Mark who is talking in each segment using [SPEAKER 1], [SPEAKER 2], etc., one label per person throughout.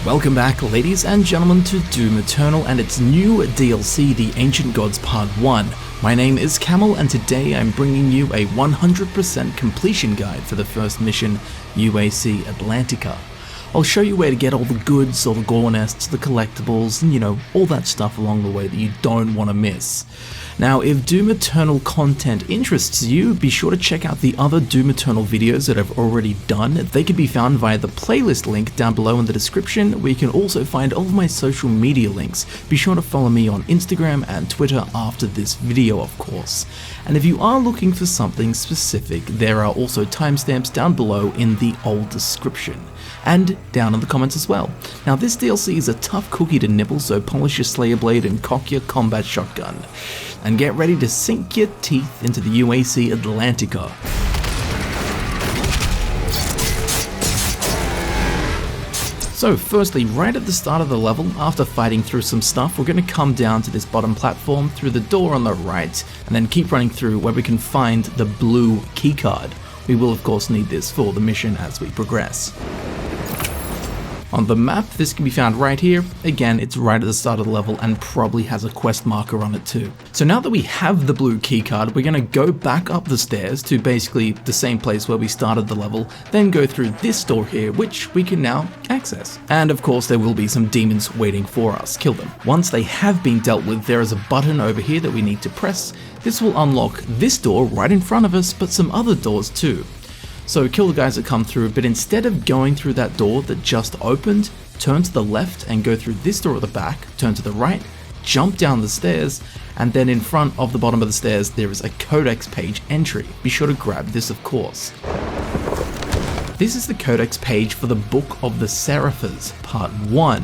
[SPEAKER 1] Welcome back, ladies and gentlemen, to Doom Eternal and its new DLC, The Ancient Gods Part 1. My name is Camel, and today I'm bringing you a 100% completion guide for the first mission, UAC Atlantica. I'll show you where to get all the goods, all the gore nests, the collectibles, and all that stuff along the way that you don't want to miss. Now, if Doom Eternal content interests you, be sure to check out the other Doom Eternal videos that I've already done. They can be found via the playlist link down below in the description, where you can also find all of my social media links. Be sure to follow me on Instagram and Twitter after this video, of course. And if you are looking for something specific, there are also timestamps down below in the old description. And down in the comments as well. Now, this DLC is a tough cookie to nibble, so polish your Slayer Blade and cock your combat shotgun. And get ready to sink your teeth into the UAC Atlantica. So firstly, right at the start of the level, after fighting through some stuff, we're going to come down to this bottom platform through the door on the right, and then keep running through where we can find the blue keycard. We will of course need this for the mission as we progress. On the map, this can be found right here. Again, it's right at the start of the level and probably has a quest marker on it too. So now that we have the blue keycard, we're going to go back up the stairs to basically the same place where we started the level, then go through this door here, which we can now access. And of course, there will be some demons waiting for us. Kill them. Once they have been dealt with, there is a button over here that we need to press. This will unlock this door right in front of us, but some other doors too. So kill the guys that come through, but instead of going through that door that just opened, turn to the left and go through this door at the back, turn to the right, jump down the stairs, and then in front of the bottom of the stairs there is a Codex page entry. Be sure to grab this, of course. This is the Codex page for the Book of the Seraphs, Part 1,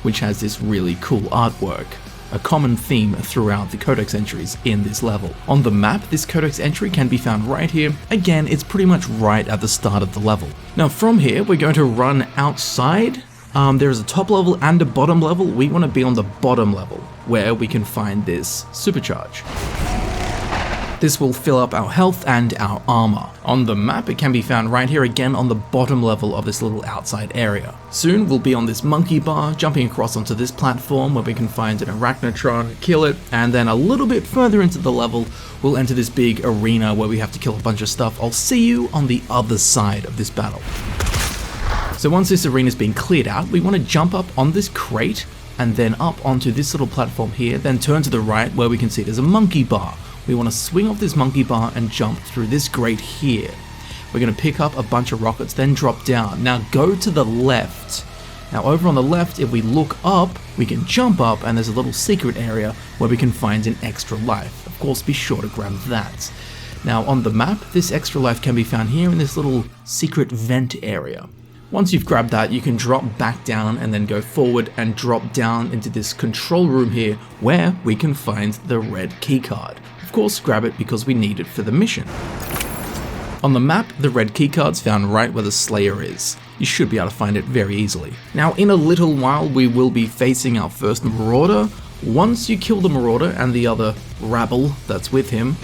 [SPEAKER 1] which has this really cool artwork. A common theme throughout the Codex entries in this level. On the map, this Codex entry can be found right here. Again, it's pretty much right at the start of the level. Now from here, we're going to run outside. There is a top level and a bottom level. We want to be on the bottom level, where we can find this Supercharge. This will fill up our health and our armor. On the map, it can be found right here again on the bottom level of this little outside area. Soon we'll be on this monkey bar, jumping across onto this platform where we can find an arachnotron, kill it, and then a little bit further into the level, we'll enter this big arena where we have to kill a bunch of stuff. I'll see you on the other side of this battle. So once this arena's been cleared out, we want to jump up on this crate and then up onto this little platform here, then turn to the right where we can see there's a monkey bar. We want to swing off this monkey bar and jump through this grate here. We're going to pick up a bunch of rockets, then drop down. Now go to the left. Now over on the left, if we look up, we can jump up and there's a little secret area where we can find an extra life. Of course, be sure to grab that. Now on the map, this extra life can be found here in this little secret vent area. Once you've grabbed that, you can drop back down and then go forward and drop down into this control room here where we can find the red keycard. Of course, grab it because we need it for the mission. On the map, the red keycard's found right where the Slayer is. You should be able to find it very easily. Now, in a little while, we will be facing our first Marauder. Once you kill the Marauder and the other rabble that's with him,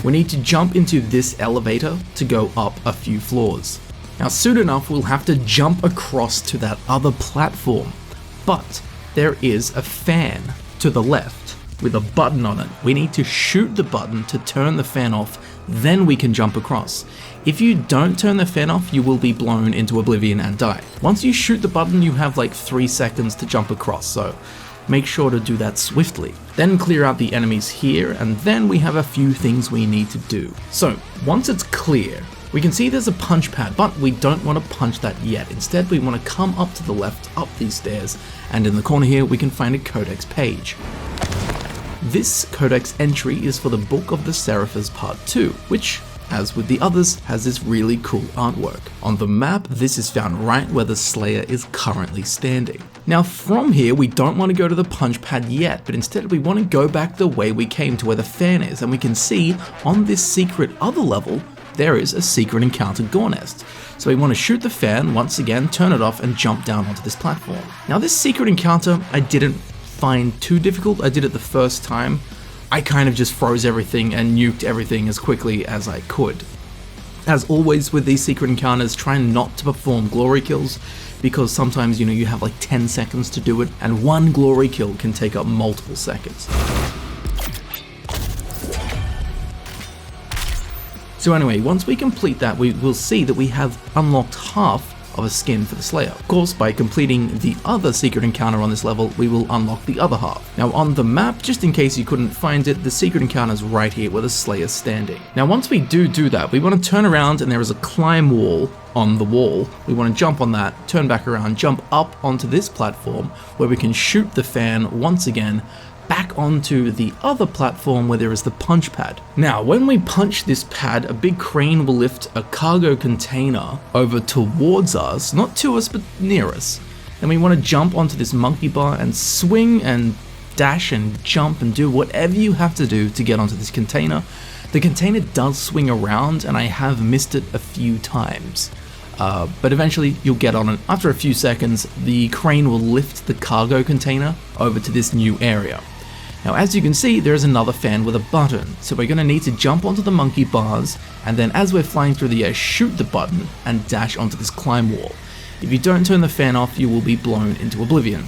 [SPEAKER 1] we need to jump into this elevator to go up a few floors. Now, soon enough, we'll have to jump across to that other platform, but there is a fan to the left with a button on it. We need to shoot the button to turn the fan off, then we can jump across. If you don't turn the fan off, you will be blown into oblivion and die. Once you shoot the button, you have like 3 seconds to jump across, so make sure to do that swiftly. Then clear out the enemies here, and then we have a few things we need to do. So once it's clear, we can see there's a punch pad, but we don't want to punch that yet. Instead, we want to come up to the left, up these stairs, and in the corner here, we can find a Codex page. This Codex entry is for the Book of the Seraphs Part 2, which, as with the others, has this really cool artwork. On the map, this is found right where the Slayer is currently standing. Now from here, we don't want to go to the punch pad yet, but instead we want to go back the way we came to where the fan is, and we can see on this secret other level, there is a secret encounter gore nest. So we want to shoot the fan once again, turn it off, and jump down onto this platform. Now this secret encounter, I didn't find too difficult. I did it the first time. I kind of just froze everything and nuked everything as quickly as I could. As always with these secret encounters, try not to perform glory kills, because sometimes, you have like 10 seconds to do it, and one glory kill can take up multiple seconds. So anyway, once we complete that, we will see that we have unlocked half of a skin for the Slayer. Of course, by completing the other secret encounter on this level, we will unlock the other half. Now on the map, just in case you couldn't find it, the secret encounter is right here where the Slayer's standing. Now once we do that, we want to turn around and there is a climb wall on the wall. We want to jump on that, turn back around, jump up onto this platform where we can shoot the fan once again back onto the other platform where there is the punch pad. Now, when we punch this pad, a big crane will lift a cargo container over towards us, not to us, but near us. Then we want to jump onto this monkey bar and swing and dash and jump and do whatever you have to do to get onto this container. The container does swing around and I have missed it a few times. But eventually you'll get on it. After a few seconds, the crane will lift the cargo container over to this new area. Now as you can see, there is another fan with a button, so we're going to need to jump onto the monkey bars, and then as we're flying through the air, shoot the button and dash onto this climb wall. If you don't turn the fan off, you will be blown into oblivion.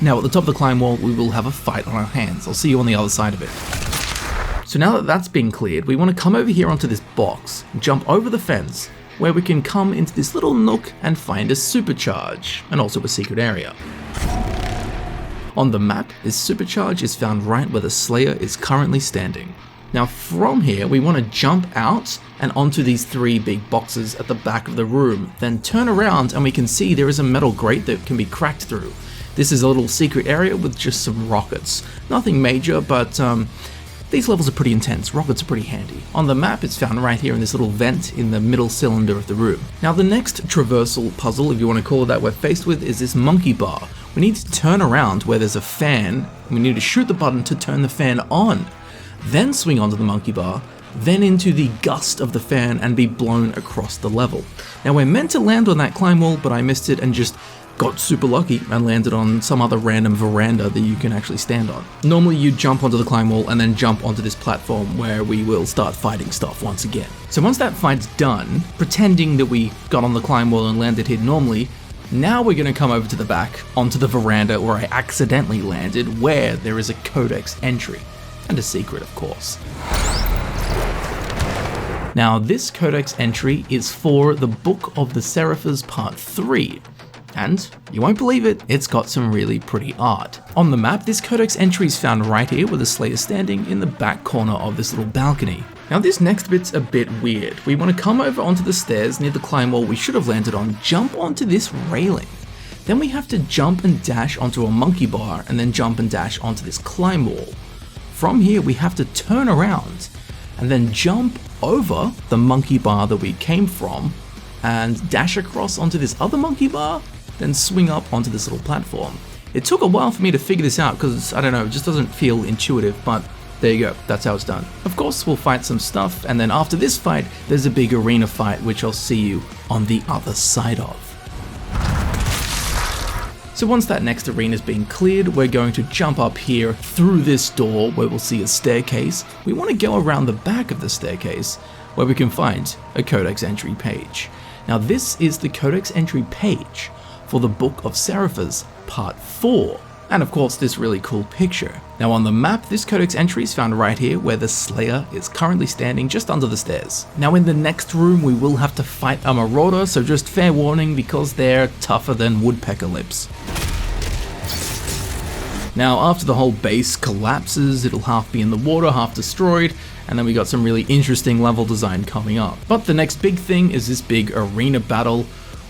[SPEAKER 1] Now at the top of the climb wall, we will have a fight on our hands. I'll see you on the other side of it. So now that that's been cleared, we want to come over here onto this box, jump over the fence, where we can come into this little nook and find a supercharge, and also a secret area. On the map, this supercharge is found right where the Slayer is currently standing. Now from here, we want to jump out and onto these 3 big boxes at the back of the room, then turn around and we can see there is a metal grate that can be cracked through. This is a little secret area with just some rockets. Nothing major, but these levels are pretty intense. Rockets are pretty handy. On the map, it's found right here in this little vent in the middle cylinder of the room. Now the next traversal puzzle, if you want to call it that, we're faced with is this monkey bar. We need to turn around where there's a fan, and we need to shoot the button to turn the fan on, then swing onto the monkey bar, then into the gust of the fan and be blown across the level. Now we're meant to land on that climb wall, but I missed it and just got super lucky and landed on some other random veranda that you can actually stand on. Normally you jump onto the climb wall and then jump onto this platform where we will start fighting stuff once again. So once that fight's done, pretending that we got on the climb wall and landed here normally, now we're going to come over to the back onto the veranda where I accidentally landed, where there is a Codex entry. And a secret, of course. Now this Codex entry is for the Book of the Seraphs Part 3. And, you won't believe it, it's got some really pretty art. On the map, this Codex entry is found right here with the Slayer standing in the back corner of this little balcony. Now this next bit's a bit weird. We want to come over onto the stairs near the climb wall we should have landed on, jump onto this railing. Then we have to jump and dash onto a monkey bar and then jump and dash onto this climb wall. From here we have to turn around and then jump over the monkey bar that we came from and dash across onto this other monkey bar, then swing up onto this little platform. It took a while for me to figure this out because, I don't know, it just doesn't feel intuitive, but there you go, that's how it's done. Of course, we'll fight some stuff, and then after this fight, there's a big arena fight, which I'll see you on the other side of. So once that next arena's been cleared, we're going to jump up here through this door where we'll see a staircase. We want to go around the back of the staircase where we can find a Codex entry page. Now this is the Codex entry page for the Book of Seraphs Part 4. And of course this really cool picture. Now on the map, this Codex entry is found right here where the Slayer is currently standing just under the stairs. Now in the next room we will have to fight a Marauder, so just fair warning because they're tougher than woodpecker lips. Now after the whole base collapses, it'll half be in the water, half destroyed, and then we got some really interesting level design coming up. But the next big thing is this big arena battle,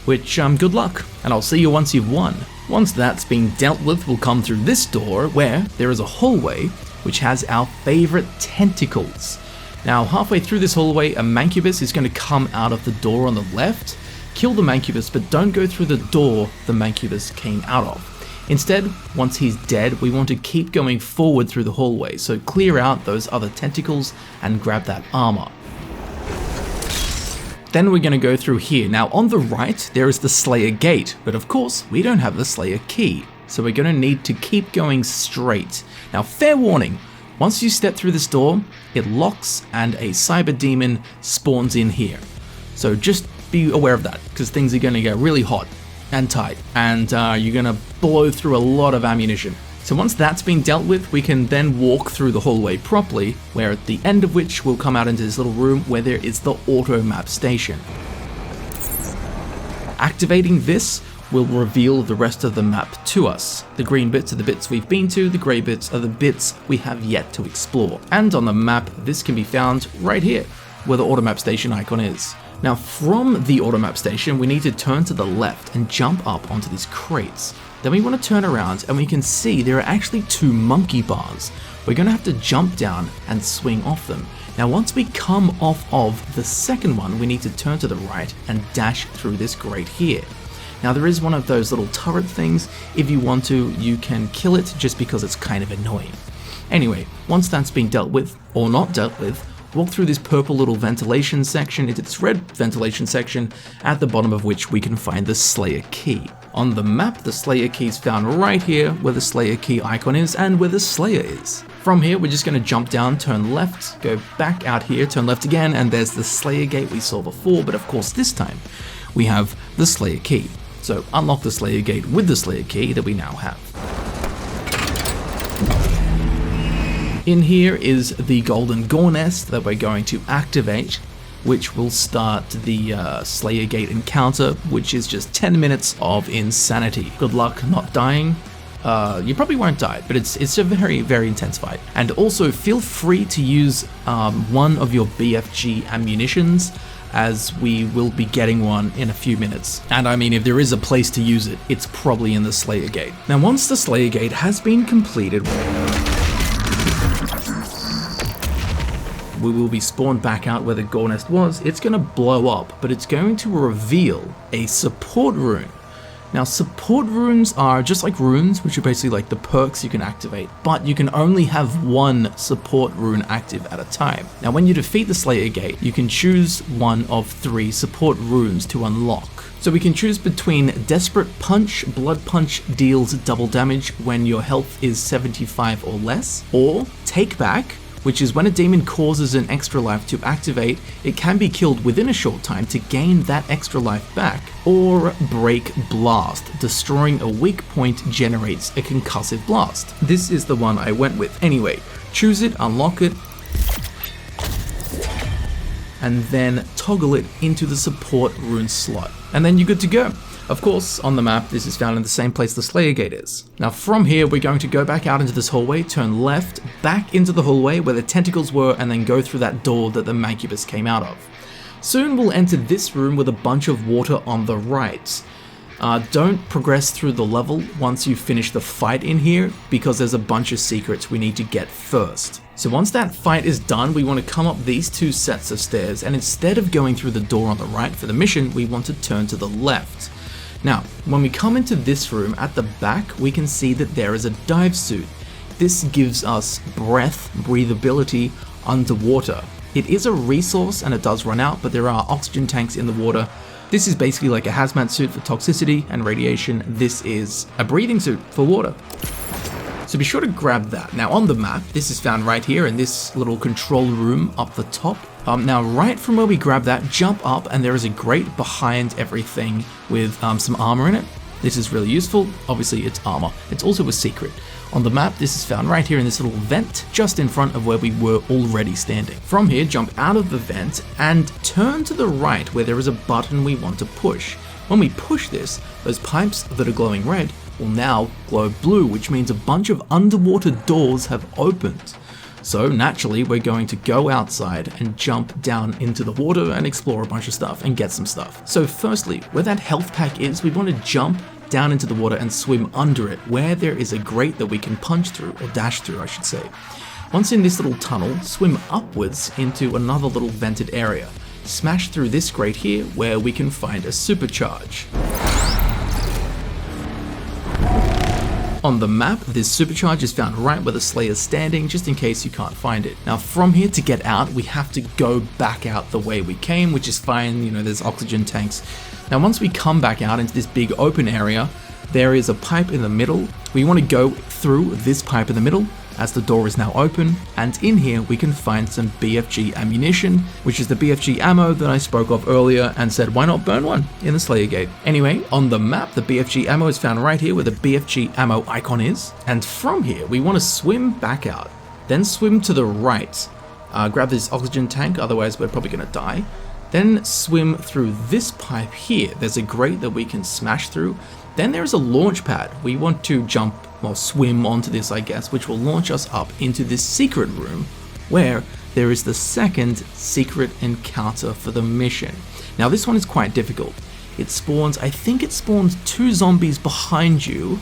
[SPEAKER 1] which good luck, and I'll see you once you've won. Once that's been dealt with, we'll come through this door where there is a hallway which has our favorite tentacles. Now halfway through this hallway, a mancubus is going to come out of the door on the left, kill the mancubus, but don't go through the door the mancubus came out of. Instead, once he's dead, we want to keep going forward through the hallway, so clear out those other tentacles and grab that armor. Then we're going to go through here. Now on the right, there is the Slayer gate, but of course we don't have the Slayer key, so we're going to need to keep going straight. Now fair warning, once you step through this door, it locks and a Cyberdemon spawns in here. So just be aware of that, because things are going to get really hot and tight, and you're going to blow through a lot of ammunition. So once that's been dealt with, we can then walk through the hallway properly, where at the end of which we'll come out into this little room where there is the Automap Station. Activating this will reveal the rest of the map to us. The green bits are the bits we've been to, the grey bits are the bits we have yet to explore. And on the map, this can be found right here, where the Automap Station icon is. Now from the Automap Station, we need to turn to the left and jump up onto these crates. Then we want to turn around and we can see there are actually 2 monkey bars. We're going to have to jump down and swing off them. Now once we come off of the second one, we need to turn to the right and dash through this grate here. Now there is one of those little turret things. If you want to, you can kill it just because it's kind of annoying. Anyway, once that's been dealt with, or not dealt with, walk through this purple little ventilation section into this red ventilation section, at the bottom of which we can find the Slayer key. On the map, the Slayer key is found right here where the Slayer key icon is and where the Slayer is. From here, we're just going to jump down, turn left, go back out here, turn left again, and there's the Slayer gate we saw before, but of course this time we have the Slayer key. So unlock the Slayer gate with the Slayer key that we now have. In here is the golden gore nest that we're going to activate, which will start the Slayer gate encounter, which is just 10 minutes of insanity. Good luck not dying. You probably won't die, but it's a very, very intense fight. And also feel free to use one of your BFG ammunitions, as we will be getting one in a few minutes. And I mean, if there is a place to use it, it's probably in the Slayer gate. Now once the Slayer gate has been completed, we will be spawned back out where the gore nest was. It's going to blow up, but it's going to reveal a support rune. Now support runes are just like runes, which are basically like the perks you can activate, but you can only have one support rune active at a time. Now when you defeat the Slayer gate, you can choose one of 3 support runes to unlock. So we can choose between Desperate Punch. Blood Punch deals double damage when your health is 75 or less, or Take Back, which is when a demon causes an extra life to activate, it can be killed within a short time to gain that extra life back. Or Break Blast, destroying a weak point generates a concussive blast. This is the one I went with. Anyway, choose it, unlock it, and then toggle it into the support rune slot. And then you're good to go. Of course, on the map, this is found in the same place the Slayer gate is. Now from here, we're going to go back out into this hallway, turn left, back into the hallway where the tentacles were, and then go through that door that the Mancubus came out of. Soon we'll enter this room with a bunch of water on the right. Don't progress through the level once you finish the fight in here, because there's a bunch of secrets we need to get first. So once that fight is done, we want to come up these 2 sets of stairs, and instead of going through the door on the right for the mission, we want to turn to the left. Now, when we come into this room, at the back, we can see that there is a dive suit. This gives us breathability underwater. It is a resource and it does run out, but there are oxygen tanks in the water. This is basically like a hazmat suit for toxicity and radiation. This is a breathing suit for water. So be sure to grab that. Now on the map, this is found right here in this little control room up the top. Now right from where we grab that, jump up and there is a grate behind everything with some armor in it. This is really useful. Obviously it's armor. It's also a secret. On the map, this is found right here in this little vent just in front of where we were already standing. From here, jump out of the vent and turn to the right where there is a button we want to push. When we push this, those pipes that are glowing red will now glow blue, which means a bunch of underwater doors have opened. So naturally, we're going to go outside and jump down into the water and explore a bunch of stuff and get some stuff. So firstly, where that health pack is, we want to jump down into the water and swim under it, where there is a grate that we can punch through, or dash through I should say. Once in this little tunnel, swim upwards into another little vented area. Smash through this grate here, where we can find a Supercharge. On the map, this Supercharge is found right where the Slayer's standing, just in case you can't find it. Now from here to get out, we have to go back out the way we came, which is fine, you know, there's oxygen tanks. Now once we come back out into this big open area, there is a pipe in the middle. We want to go through this pipe in the middle, as the door is now open, and in here we can find some BFG ammunition, which is the BFG ammo that I spoke of earlier and said why not burn one in the Slayer Gate. Anyway, on the map the BFG ammo is found right here where the BFG ammo icon is, and from here we want to swim back out, then swim to the right, grab this oxygen tank, otherwise we're probably going to die, then swim through this pipe here. There's a grate that we can smash through. Then there's a launch pad. We want to jump, well, swim onto this, I guess, which will launch us up into this secret room where there is the second secret encounter for the mission. Now this one is quite difficult. It spawns, I think it spawns 2 zombies behind you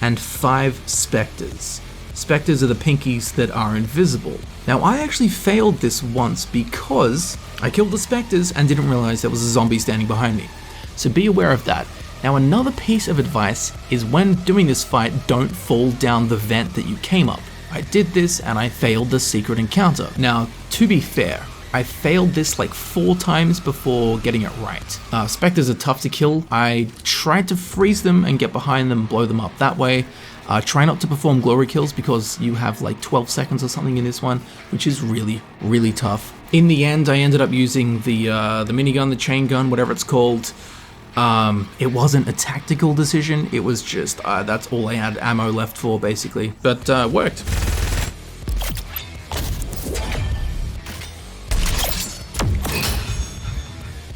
[SPEAKER 1] and 5 specters. Specters are the pinkies that are invisible. Now I actually failed this once because I killed the specters and didn't realize there was a zombie standing behind me. So be aware of that. Now another piece of advice is when doing this fight, don't fall down the vent that you came up. I did this and I failed the secret encounter. Now to be fair, I failed this like 4 times before getting it right. Specters are tough to kill. I tried to freeze them and get behind them, blow them up that way. Try not to perform glory kills because you have like 12 seconds or something in this one, which is really, really tough. In the end, I ended up using the minigun, the chain gun, whatever it's called. It wasn't a tactical decision, it was just, that's all I had ammo left for basically, but worked.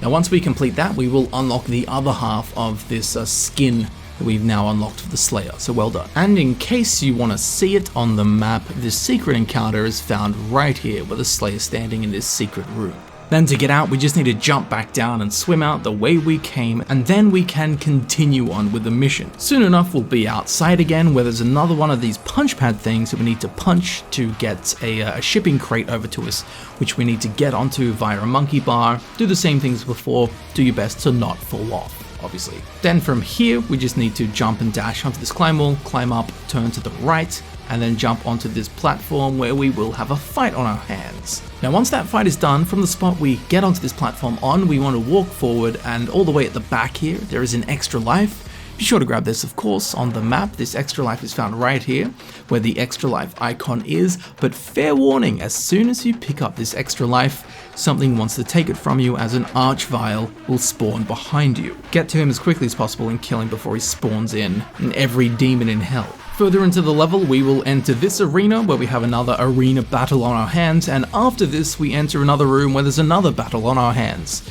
[SPEAKER 1] Now once we complete that, we will unlock the other half of this skin that we've now unlocked for the Slayer, so well done. And in case you want to see it on the map, this secret encounter is found right here where the Slayer is standing in this secret room. Then to get out, we just need to jump back down and swim out the way we came, and then we can continue on with the mission. Soon enough, we'll be outside again, where there's another one of these punch pad things that we need to punch to get a shipping crate over to us, which we need to get onto via a monkey bar. Do the same things before, do your best to not fall off, obviously. Then from here, we just need to jump and dash onto this climb wall, climb up, turn to the right, and then jump onto this platform where we will have a fight on our hands. Now once that fight is done, from the spot we get onto this platform on, we want to walk forward, and all the way at the back here, there is an extra life. Be sure to grab this, of course, on the map. This extra life is found right here, where the extra life icon is, but fair warning, as soon as you pick up this extra life, something wants to take it from you, as an archvile will spawn behind you. Get to him as quickly as possible and kill him before he spawns in every demon in hell. Further into the level, we will enter this arena where we have another arena battle on our hands, and after this we enter another room where there's another battle on our hands.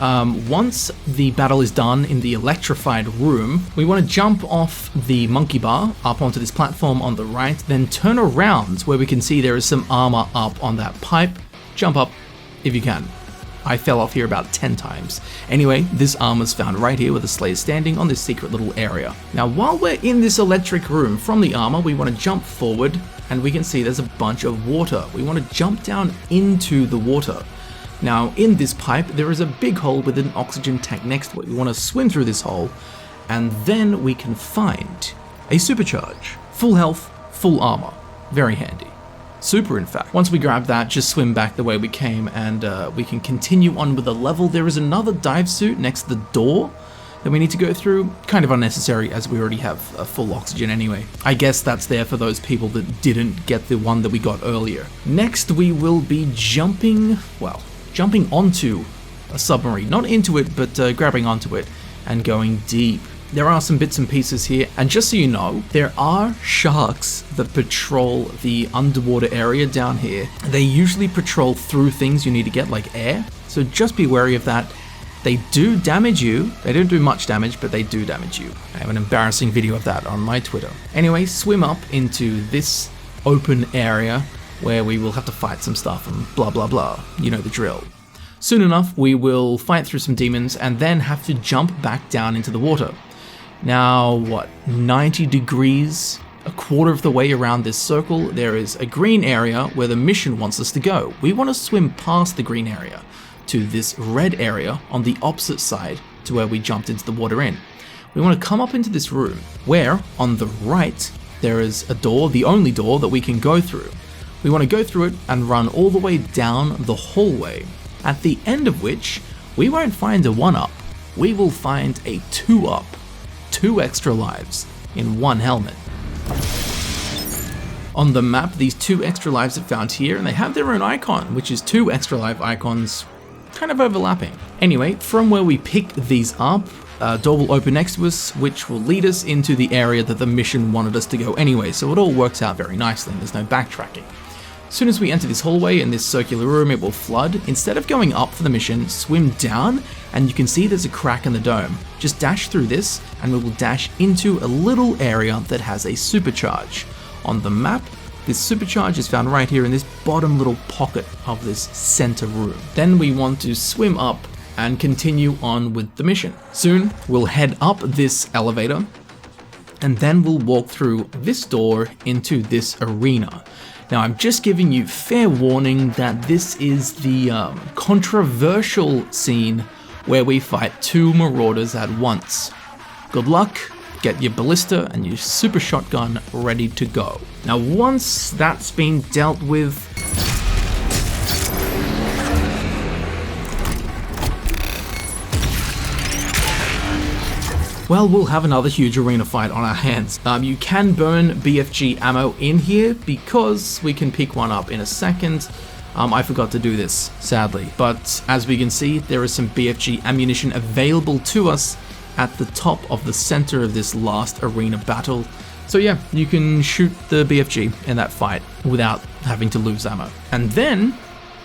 [SPEAKER 1] Once the battle is done in the electrified room, we want to jump off the monkey bar up onto this platform on the right, then turn around where we can see there is some armor up on that pipe. Jump up if you can. I fell off here about 10 times. Anyway, this armor's found right here where the Slayer's standing on this secret little area. Now while we're in this electric room, from the armor we want to jump forward, and we can see there's a bunch of water. We want to jump down into the water. Now in this pipe there is a big hole with an oxygen tank next to it. We want to swim through this hole, and then we can find a supercharge. Full health, full armor. Very handy. Super, in fact. Once we grab that, just swim back the way we came, and we can continue on with the level. There is another dive suit next to the door that we need to go through. Kind of unnecessary, as we already have full oxygen anyway. I guess that's there for those people that didn't get the one that we got earlier. Next, we will be jumping onto a submarine. Not into it, but grabbing onto it and going deep. There are some bits and pieces here, and just so you know, there are sharks that patrol the underwater area down here. They usually patrol through things you need to get, like air, so just be wary of that. They do damage you. They don't do much damage, but they do damage you. I have an embarrassing video of that on my Twitter. Anyway, swim up into this open area where we will have to fight some stuff and blah blah blah. You know the drill. Soon enough, we will fight through some demons and then have to jump back down into the water. Now, what, 90 degrees, a quarter of the way around this circle, there is a green area where the mission wants us to go. We want to swim past the green area to this red area on the opposite side to where we jumped into the water in. We want to come up into this room where, on the right, there is a door, the only door that we can go through. We want to go through it and run all the way down the hallway, at the end of which we won't find a 1-up, we will find a 2-up. 2 extra lives in 1 helmet. On the map, these 2 extra lives are found here, and they have their own icon, which is 2 extra life icons kind of overlapping. Anyway, from where we pick these up, a door will open next to us, which will lead us into the area that the mission wanted us to go anyway, so it all works out very nicely, and there's no backtracking. As soon as we enter this hallway in this circular room, it will flood. Instead of going up for the mission, swim down, and you can see there's a crack in the dome. Just dash through this, and we will dash into a little area that has a supercharge. On the map, this supercharge is found right here in this bottom little pocket of this center room. Then we want to swim up and continue on with the mission. Soon, we'll head up this elevator, and then we'll walk through this door into this arena. Now, I'm just giving you fair warning that this is the controversial scene where we fight 2 Marauders at once. Good luck. Get your ballista and your super shotgun ready to go. Now, once that's been dealt with, well, we'll have another huge arena fight on our hands. You can burn BFG ammo in here because we can pick one up in a second. I forgot to do this, sadly, but as we can see, there is some BFG ammunition available to us at the top of the center of this last arena battle. So yeah, you can shoot the BFG in that fight without having to lose ammo. And then,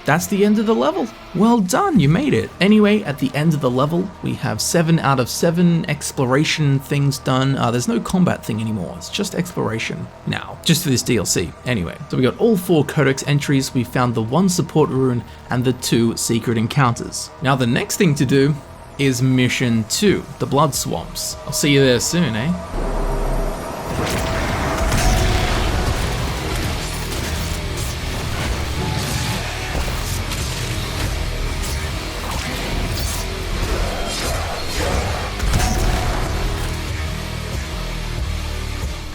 [SPEAKER 1] that's the end of the level. Well done, you made it. Anyway, at the end of the level, we have 7 out of 7 exploration things done. There's no combat thing anymore, it's just exploration now, just for this DLC. Anyway, so we got all 4 Codex entries, we found the 1 support rune, and the 2 secret encounters. Now the next thing to do is Mission 2, the Blood Swamps. I'll see you there soon, eh?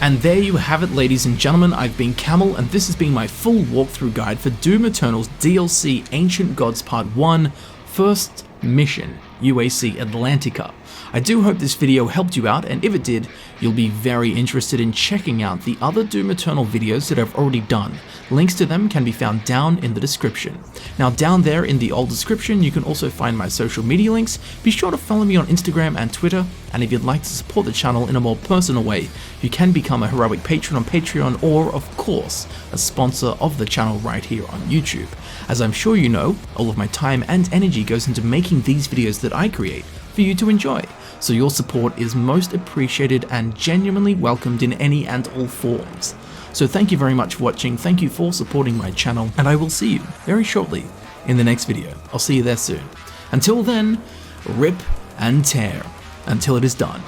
[SPEAKER 1] And there you have it, ladies and gentlemen. I've been Camel, and this has been my full walkthrough guide for Doom Eternal's DLC Ancient Gods Part 1, First Mission, UAC Atlantica. I do hope this video helped you out, and if it did, you'll be very interested in checking out the other Doom Eternal videos that I've already done. Links to them can be found down in the description. Now, down there in the old description, you can also find my social media links. Be sure to follow me on Instagram and Twitter, and if you'd like to support the channel in a more personal way, you can become a heroic patron on Patreon, or, of course, a sponsor of the channel right here on YouTube. As I'm sure you know, all of my time and energy goes into making these videos that I create for you to enjoy, so your support is most appreciated and genuinely welcomed in any and all forms. So thank you very much for watching, thank you for supporting my channel, and I will see you very shortly in the next video. I'll see you there soon. Until then, rip and tear until it is done.